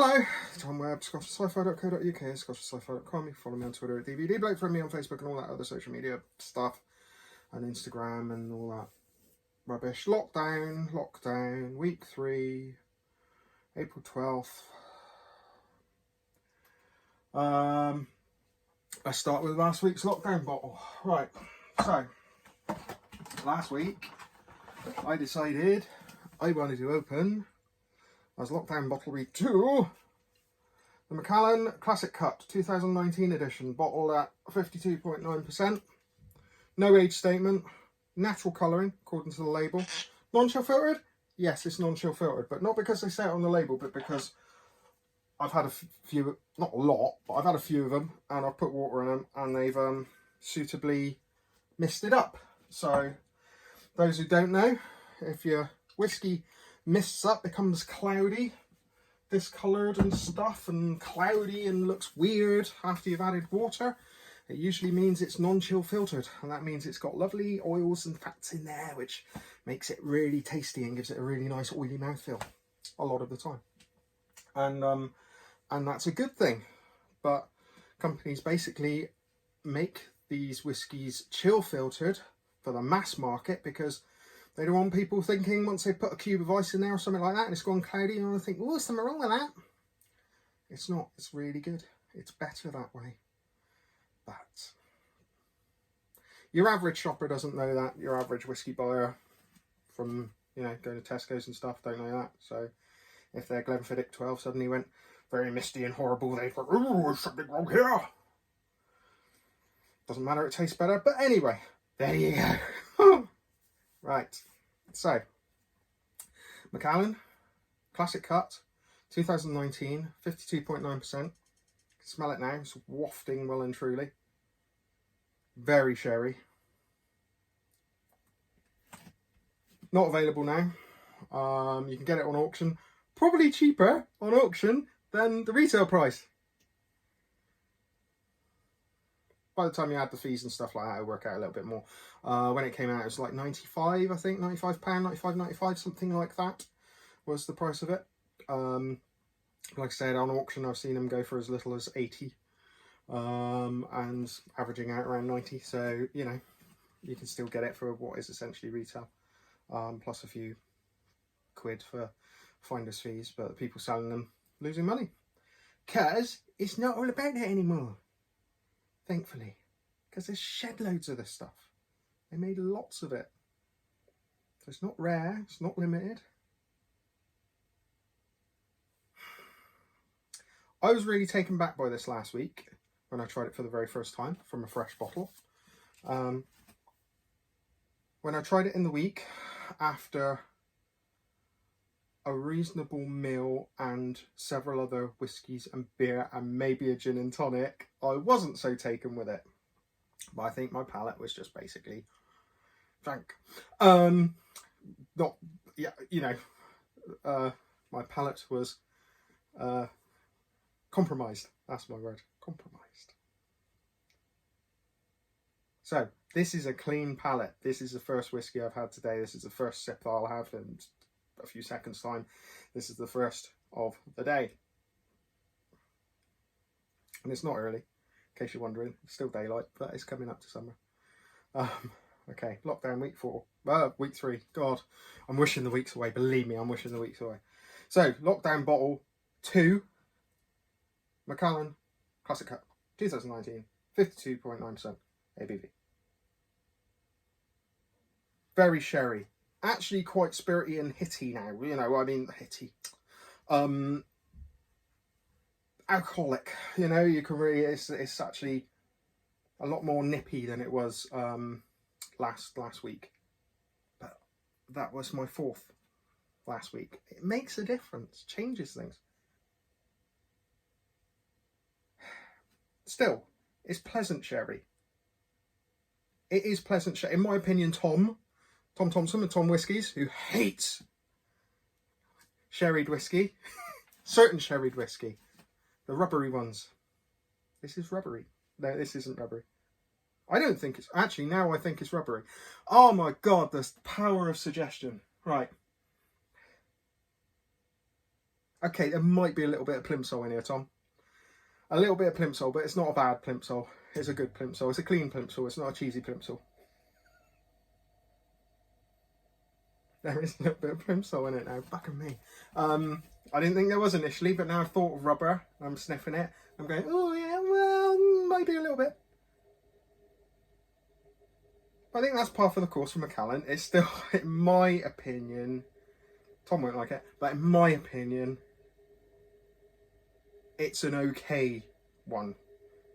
Hello, Tom Webb, scottishisci-fi.co.uk, scottishisci-fi.com. You can follow me on Twitter at DVD Bloke, friend me on Facebook and all that other social media stuff, and Instagram and all that rubbish. Lockdown, week 3, April 12th. Let's start with last week's lockdown bottle. Right, so last week I decided I wanted to open, as lockdown bottle week 2, the Macallan Classic Cut 2019 edition, bottled at 52.9%. No age statement, natural colouring according to the label. Non-chill filtered? Yes, it's non-chill filtered, but not because they say it on the label, but because I've had a few, not a lot, but I've had a few of them, and I've put water in them, and they've suitably misted up. So, those who don't know, if your whiskey mists up, becomes cloudy, discoloured and stuff, and cloudy and looks weird after you've added water, it usually means it's non-chill filtered, and that means it's got lovely oils and fats in there, which makes it really tasty and gives it a really nice oily mouthfeel a lot of the time. And that's a good thing. But companies basically make these whiskies chill filtered for the mass market because they don't want people thinking once they put a cube of ice in there or something like that and it's gone cloudy, and they think, oh, there's something wrong with that. It's not. It's really good. It's better that way. But your average shopper doesn't know that. Your average whiskey buyer from, going to Tesco's and stuff don't know that. So if their Glenfiddich 12 suddenly went very misty and horrible, they'd go, oh, there's something wrong here. Doesn't matter, it tastes better. But anyway, there you go. Right, so Macallan Classic Cut 2019, 52.9%. Smell it now, it's wafting well and truly. Very sherry. Not available now. You can get it on auction. Probably cheaper on auction than the retail price. By the time you add the fees and stuff like that, it'll work out a little bit more. When it came out, it was like 95, I think, £95, 95, something like that was the price of it. Like I said, on auction, I've seen them go for as little as 80, and averaging out around 90. So, you can still get it for what is essentially retail, plus a few quid for finder's fees, but the people selling them losing money. Because it's not all about it anymore. Thankfully, because there's shed loads of this stuff. They made lots of it. So it's not rare, it's not limited. I was really taken back by this last week when I tried it for the very first time from a fresh bottle. When I tried it in the week after a reasonable meal and several other whiskies and beer and maybe a gin and tonic, I wasn't so taken with it. But I think my palate was just basically drank. My palate was compromised. That's my word. Compromised. So this is a clean palate. This is the first whiskey I've had today. This is the first sip I'll have in a few seconds time. This is the first of the day, and it's not early, in case you're wondering. It's still daylight, but it's coming up to summer. Okay, lockdown week 3. God, I'm wishing the weeks away. Believe me, I'm wishing the weeks away. So lockdown bottle 2, Macallan Classic Cut 2019, 52.9% ABV. Very sherry. Actually quite spirity and hitty now, hitty. Alcoholic, you can really, it's actually a lot more nippy than it was last week. But that was my 4th last week. It makes a difference, changes things. Still, it's pleasant sherry. It is pleasant sherry. In my opinion, Tom Thompson and Tom Whiskies, who hates sherried whiskey, certain sherried whiskey, the rubbery ones. This is rubbery. No, this isn't rubbery. I don't think it's, actually now I think it's rubbery. Oh my God, the power of suggestion. Right. Okay, there might be a little bit of plimsoll in here, Tom. A little bit of plimsoll, but it's not a bad plimsoll. It's a good plimsoll. It's a clean plimsoll. It's not a cheesy plimsoll. There is a little bit of plimsoll in it now. Back of me. I didn't think there was initially, but now I've thought of rubber. I'm sniffing it. I'm going, oh yeah, well, maybe a little bit. I think that's par for the course for Macallan. It's still, in my opinion, Tom won't like it, but in my opinion, it's an okay one.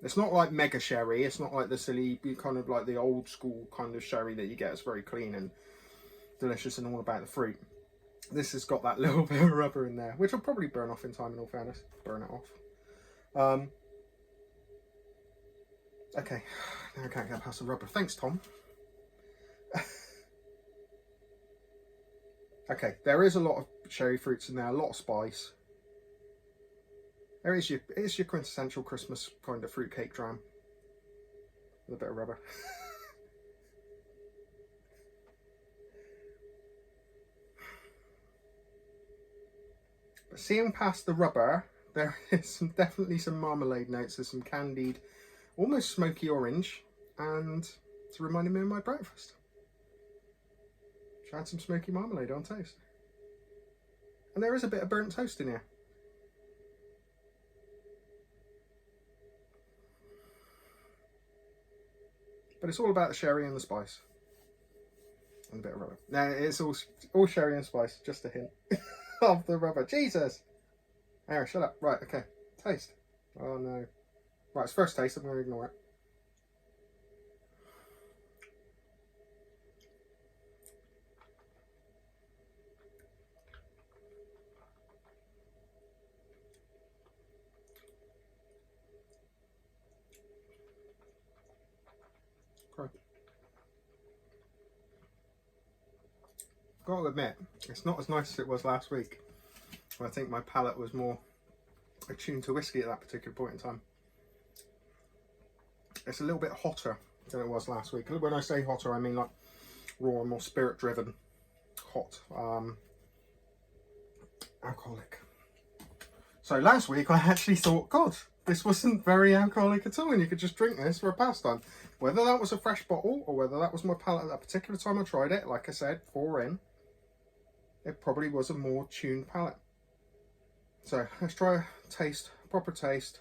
It's not like mega sherry. It's not like the silly, kind of like the old school kind of sherry that you get. It's very clean and delicious and all about the fruit. This has got that little bit of rubber in there, which will probably burn off in time, in all fairness. Burn it off. Okay, now I can't get past the rubber. Thanks, Tom. Okay, there is a lot of cherry fruits in there, a lot of spice. It's your quintessential Christmas kind of fruitcake dram with a bit of rubber. But seeing past the rubber, there is definitely some marmalade notes. There's some candied, almost smoky orange, and it's reminding me of my breakfast. Which had some smoky marmalade on toast. And there is a bit of burnt toast in here. But it's all about the sherry and the spice. And a bit of rubber. No, it's all sherry and spice, just a hint of the rubber. Jesus! Anyway, shut up. Right, okay. Taste. Oh no. Right, it's first taste, I'm going to ignore it. Okay. Got to admit, it's not as nice as it was last week. I think my palate was more attuned to whiskey at that particular point in time. It's a little bit hotter than it was last week. When I say hotter, I mean like raw, more spirit driven, hot, alcoholic. So last week I actually thought, God, this wasn't very alcoholic at all, and you could just drink this for a pastime. Whether that was a fresh bottle or whether that was my palate at that particular time I tried it, like I said, 4 in, it probably was a more tuned palate. So let's try a taste, proper taste,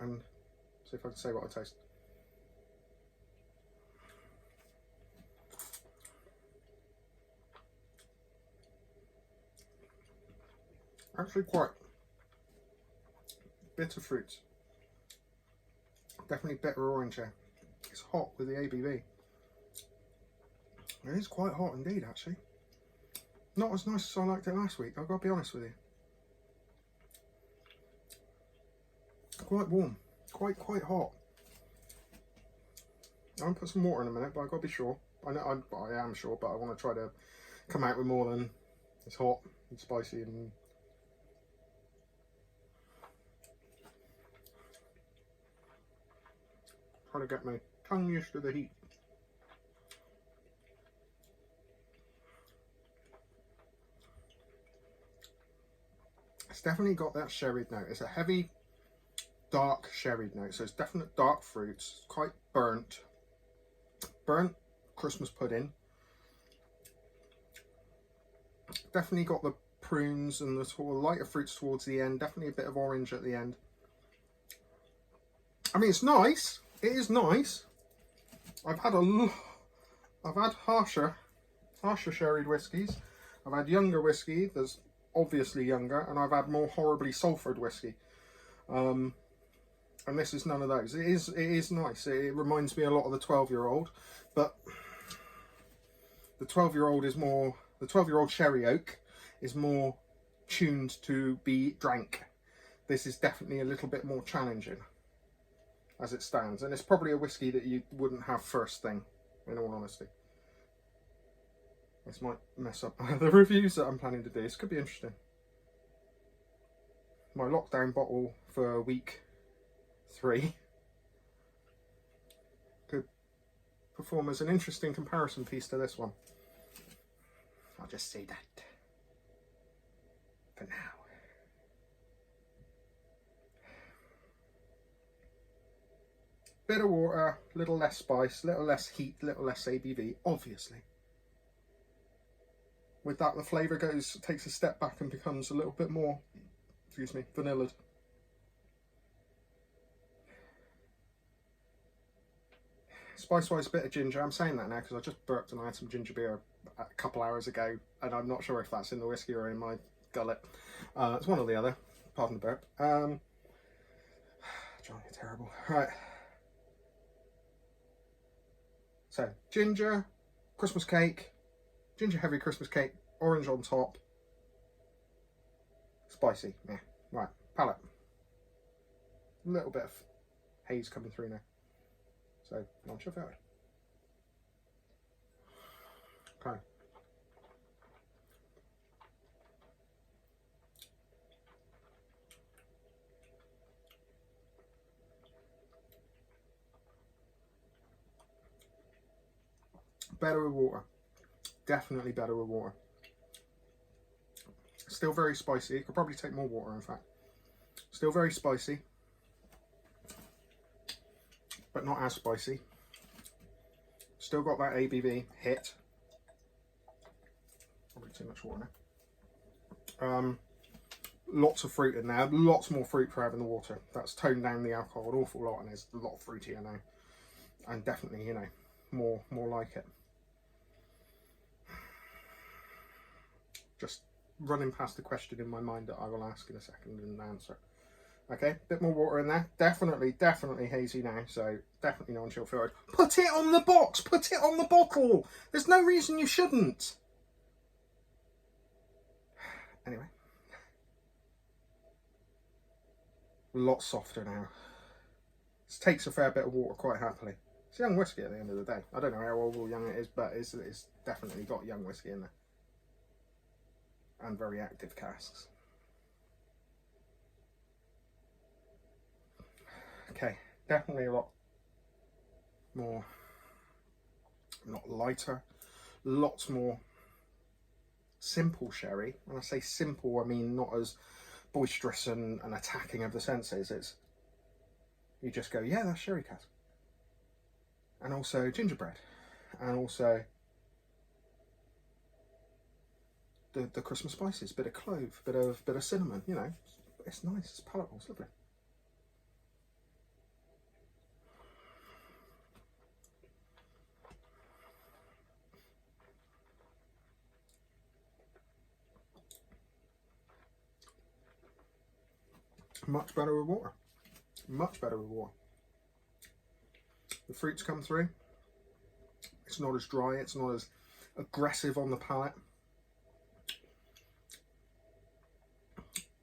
and see if I can say what I taste. Actually quite bitter fruits. Definitely bitter orange here. It's hot with the ABV. It is quite hot indeed, actually. Not as nice as I liked it last week, I've got to be honest with you. Quite warm, quite hot. I'll put some water in a minute, but I've got to be sure. I am sure, but I want to try to come out with more than it's hot and spicy and try to get my tongue used to the heat. It's definitely got that sherried note. It's a heavy, dark sherried note. So it's definite dark fruits. It's quite burnt Christmas pudding. Definitely got the prunes and the sort of lighter fruits towards the end. Definitely a bit of orange at the end. I mean, it's nice. It is nice. I've had harsher sherried whiskies. I've had younger whiskey that's obviously younger, and I've had more horribly sulphured whiskey. And this is none of those. It is nice. It reminds me a lot of the 12-year-old, but the 12-year-old sherry oak is more tuned to be drank. This is definitely a little bit more challenging as it stands, and it's probably a whiskey that you wouldn't have first thing, in all honesty. This might mess up the reviews that I'm planning to do. This could be interesting. My lockdown bottle for week 3 could perform as an interesting comparison piece to this one. I'll just say that. for now. Bit of water, little less spice, little less heat, little less ABV, obviously. With that, the flavour takes a step back and becomes a little bit more, excuse me, vanillaed. Spice-wise, a bit of ginger. I'm saying that now because I just burped and I had some ginger beer a couple hours ago, and I'm not sure if that's in the whiskey or in my gullet. It's one or the other. Pardon the burp. John, you're terrible. Right. So, ginger, Christmas cake, ginger heavy Christmas cake, orange on top. Spicy. Yeah. Right. Palate. A little bit of haze coming through now. So, launch your forward. Okay. Better with water. Definitely better with water. Still very spicy. Could probably take more water, in fact. Still very spicy, but not as spicy. Still got that ABV hit. Probably too much water now. Lots of fruit in there. Lots more fruit for having the water. That's toned down the alcohol an awful lot, and there's a lot of fruitier now. And definitely, you know, more like it. Just running past the question in my mind that I will ask in a second and answer. Okay, bit more water in there. Definitely hazy now, so definitely non-chill forward. Put it on the box, put it on the bottle. There's no reason you shouldn't. Anyway. A lot softer now. This takes a fair bit of water quite happily. It's young whiskey at the end of the day. I don't know how old or young it is, but it's definitely got young whiskey in there. And very active casks. Okay, definitely a lot more, not lighter, lots more simple sherry. When I say simple, I mean not as boisterous and attacking of the senses. It's, you just go, yeah, that's sherry cask. And also gingerbread, and also the Christmas spices, bit of clove, bit of cinnamon. You know, it's nice, it's palatable, it's lovely. Much better with water. Much better with water. The fruits come through. It's not as dry. It's not as aggressive on the palate.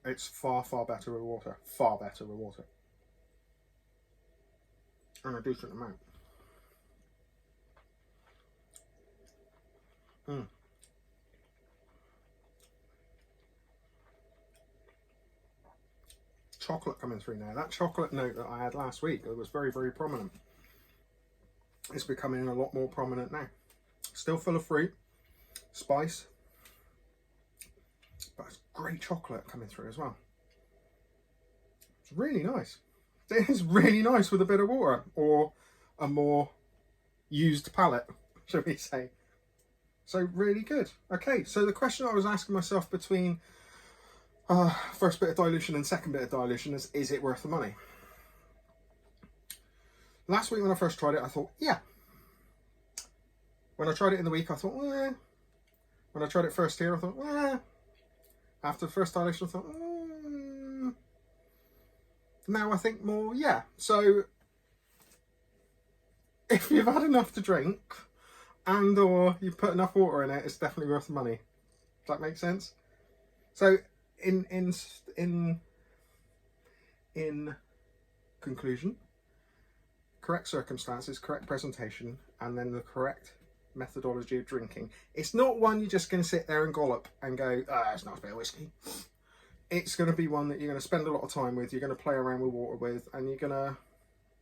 It's far better with water. Far better with water. And a decent amount. Chocolate coming through now. That chocolate note that I had last week, it was very prominent. It's becoming a lot more prominent now. Still full of fruit, spice, but it's great chocolate coming through as well. It's really nice. It is really nice with a bit of water, or a more used palate, shall we say. So really good. Okay, so the question I was asking myself between first bit of dilution and second bit of dilution is it worth the money? Last week when I first tried it, I thought, yeah. When I tried it in the week, I thought, eh. When I tried it first here, I thought, eh. After the first dilution, I thought, Now I think more, yeah. So, if you've had enough to drink, and or you've put enough water in it, it's definitely worth the money. Does that make sense? So, in conclusion, correct circumstances, correct presentation, and then the correct methodology of drinking. It's not one you're just going to sit there and gollop and go, it's not a bit of whiskey. It's going to be one that you're going to spend a lot of time with, you're going to play around with water with, and you're going to,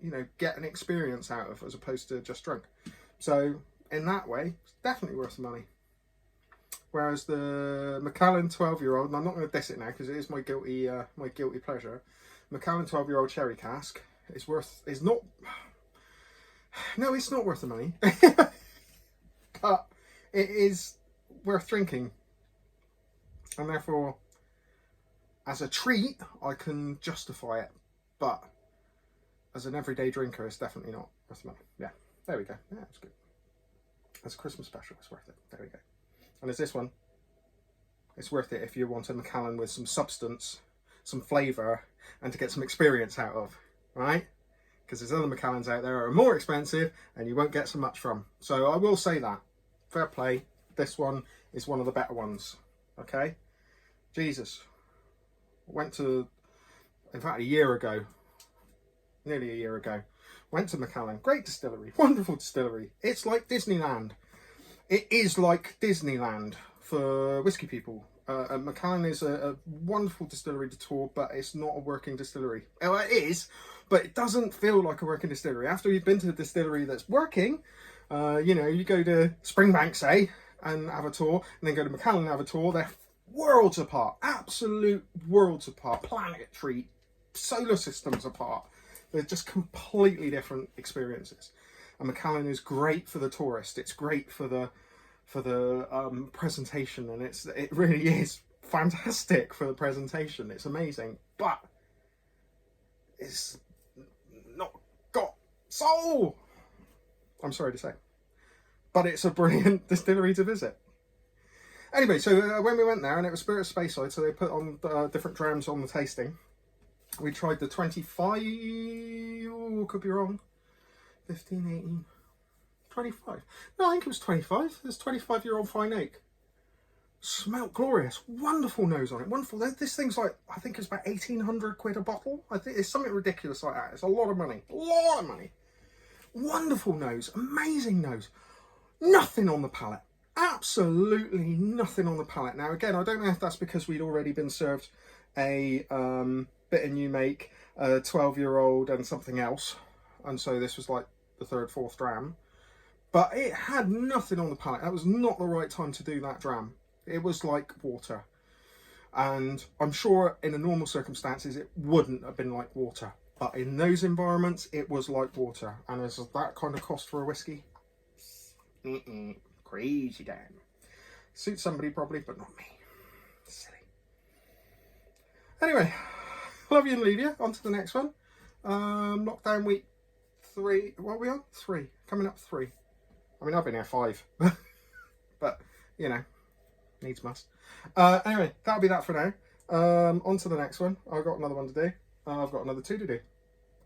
you know, get an experience out of, as opposed to just drunk. So in that way, it's definitely worth the money. Whereas the Macallan 12-year-old, and I'm not going to diss it now because it is my guilty pleasure. Macallan 12-year-old sherry cask is not worth the money, but it is worth drinking, and therefore, as a treat, I can justify it. But as an everyday drinker, it's definitely not worth the money. Yeah, there we go. Yeah, it's good. As a Christmas special, it's worth it. There we go. And as this one, it's worth it if you want a Macallan with some substance, some flavour, and to get some experience out of, right? Because there's other Macallans out there that are more expensive and you won't get so much from. So I will say that. Fair play. This one is one of the better ones. Okay? Jesus. Went to, in fact, nearly a year ago, went to Macallan. Great distillery. Wonderful distillery. It's like Disneyland. It is like Disneyland for whiskey people. Macallan is a wonderful distillery to tour, but it's not a working distillery. Well, it is, but it doesn't feel like a working distillery. After you've been to a distillery that's working, you go to Springbank, say, and have a tour, and then go to Macallan and have a tour. They're worlds apart, absolute worlds apart, planetary, solar systems apart. They're just completely different experiences. And Macallan is great for the tourist. It's great for the presentation, and it really is fantastic for the presentation. It's amazing, but it's not got soul. I'm sorry to say, but it's a brilliant distillery to visit. Anyway, so when we went there, and it was Spirit of Speyside, so they put on different drams on the tasting. We tried the 25. Oh, could be wrong. 15, 18, 25. No, I think it was 25. This 25-year-old fine oak. Smelled glorious. Wonderful nose on it. Wonderful. This thing's like, I think it's about 1,800 quid a bottle. I think it's something ridiculous like that. It's a lot of money. A lot of money. Wonderful nose. Amazing nose. Nothing on the palate. Absolutely nothing on the palate. Now, again, I don't know if that's because we'd already been served a bit of new make, a 12-year-old and something else. And so this was like the third, fourth dram, but it had nothing on the palate. That was not the right time to do that dram. It was like water, and I'm sure in a normal circumstances it wouldn't have been like water, but in those environments it was like water. And is that kind of cost for a whiskey? Crazy damn. Suits somebody probably, but not me. Silly. Anyway, love you and leave you. On to the next one. Lockdown week 3. What are we on? 3. Coming up 3. I mean, I've been here 5. But, needs must. Anyway, that'll be that for now. On to the next one. I've got another one to do. I've got another 2 to do.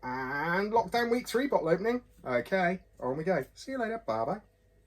And lockdown week 3 bottle opening. Okay, on we go. See you later. Bye-bye.